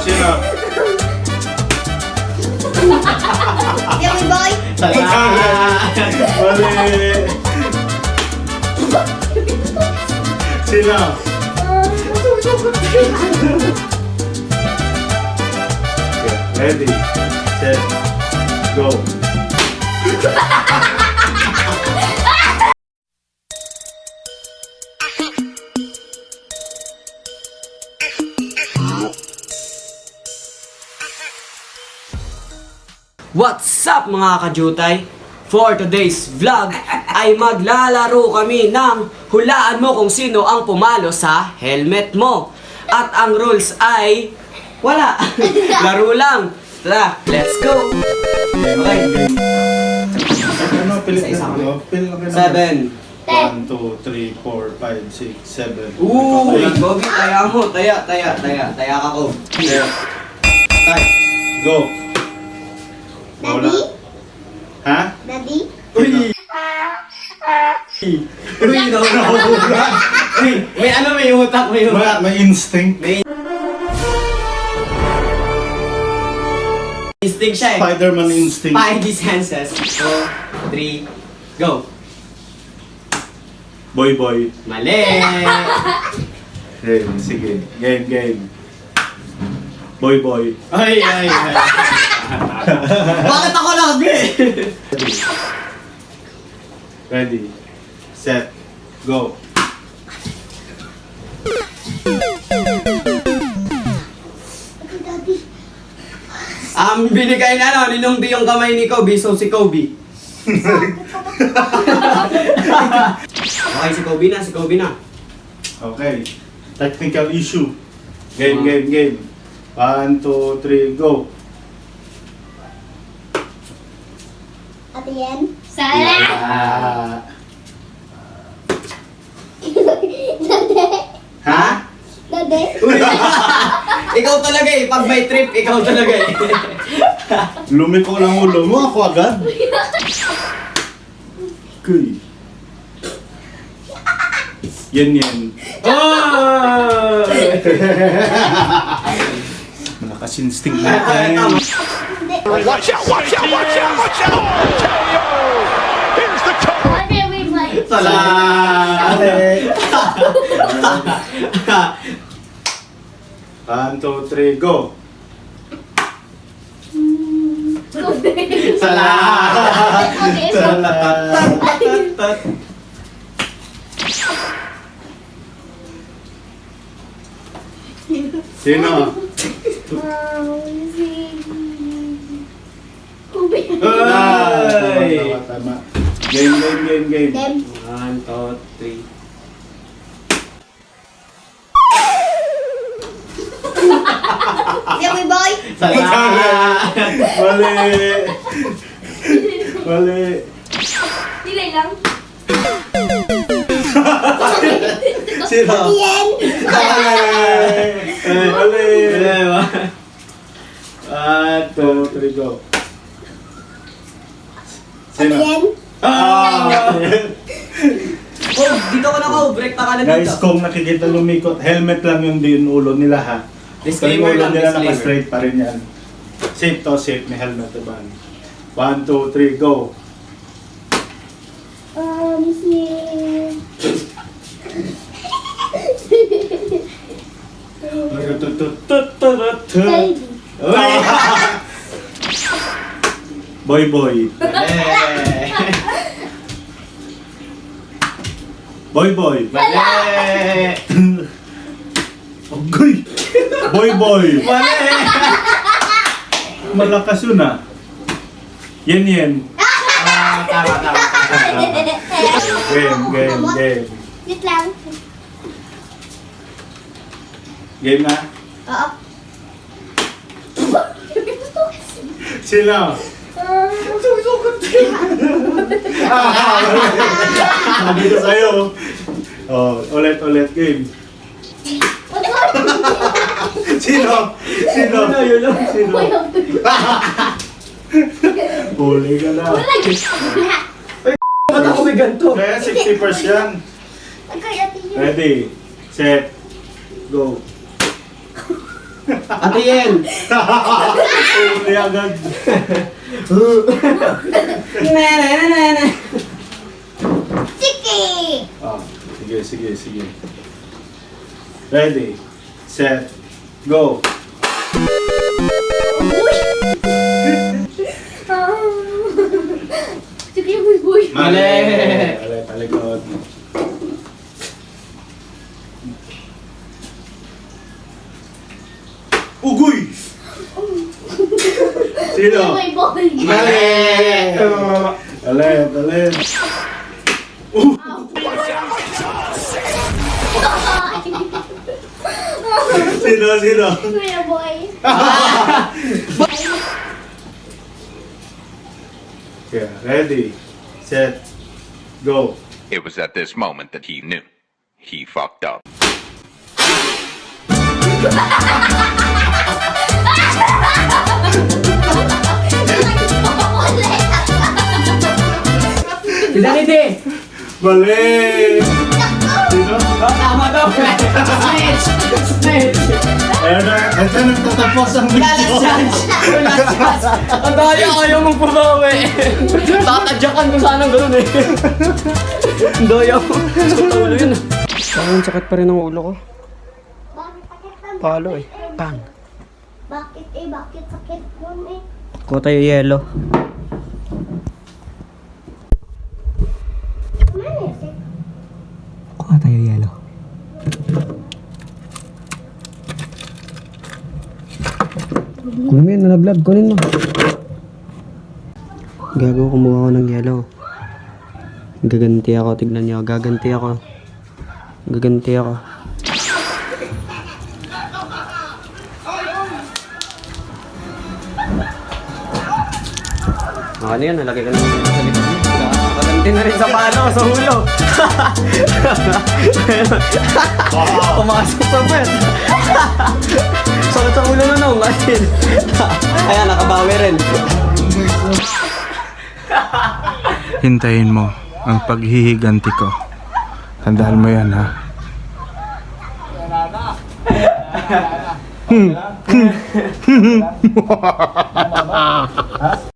sino? Yummy boy. Mali. Sino? Okay, ready, set, go. What's up mga kajutay? For today's vlog ay maglalaro kami ng hulaan mo kung sino ang pumalo sa helmet mo. At ang rules ay wala. Laro lang. Tara, let's go. Okay. Ano, pilit Isa-isa na kami. ako. Pilit na kayo. 7. 1, 2, 3, 4, 5, 6, 7. Uy, Bobby, taya mo. Taya ka ko. Start. Go. Daddy? Ha? Daddy? Uy, nahula. Uy, may ano, may utak. May instinct. Instinct siya eh. Spider-Man instinct. Spidey senses. 4, 3, go. Boy. Mali. Game, sige. Game. Boy. Ay. Bakit ako lagi? Ready, set, go. Daddy. Binigay na ano, ninong yung kamay ni Kobe, so si Kobe. Okay, si Kobe na. Okay. Technical issue. Game. 1, 2, 3, go. Ate Yen? Sala! Daddy? Ha? Daddy? Ikaw talaga eh, pag may trip, ikaw talaga eh. Lumiko lang ulo mo, ako agad. Okay. Yan. Oh! Malakas instinct natin. Watch out! Here's the cover. What did we play? Salamat! 1, 2, 3, go. Salamat. Sino? Ay! Tama. Game. Game. 1, 2, 3. Yummy boy. Salamat. Mali. Delay lang. Sino? Ate Yen? Mali. 1, 2, 3, go. Ate Yen? Oh, dito ka na ko. Break na ka na Guys, dito. kung nakikita lumikot, helmet lang yung din ulo nila ha. Disclaimer Yung ulo lang, nila disclaimer. naka-straight pa rin yan. Safe to, safe. May helmet diba? 1, 2, 3, go. Si... Baby. Boy. Boy. Mali. Agoy! Boy. Mali. Malakas yun ah. Yan. Tama. Game. Wait lang. Game na? Oo. Sino? Nandito sa'yo. Oh, ulit game. Sino? Yun lang. Huli ka na. Ba't ako may ganito? Kaya 60% yan. Ready, set, go. Ate Yel. Uli agad. Chicky! Ah, sige. Ready, set, go. Chicky, boy, boy. Mali. Talikod. Ugoy! Sino? Boy, boy. Mali. Alit. Sino? Kuya boy. Yeah, ready, set, go. It was at this moment that he knew. He fucked up. Si Danity. Mali! Sino? Oh, tama daw. Snitch. Ayan na, nagtatapos ang Last video. chance. Last chance. Ang daya, ayaw mong pumawi. Tatadyakan ko sana gano'n eh. Ang daya mo. Sakit ang ulo yun. Parang sakit pa rin ang ulo ko. Bakit sakit lang? Palo eh. Bang. Bakit sakit nun eh? Kuha tayo yelo. Manisip. Kuha tayo yelo. Kunin mo yun, nalaglag. Kunin mo. Gago, kumuha ko ng yelo. Gaganti ako, tignan niyo. Gaganti ako. Ano yan? Nalagay ka naman sa likod mo. Nakaganti na rin sa palo, sa ulo. Pumasok sa puwet. Sakit sa ulo na nung. Ayan, nakabawi rin. Hintayin mo ang paghihiganti ko. Tandaan mo yan, ha?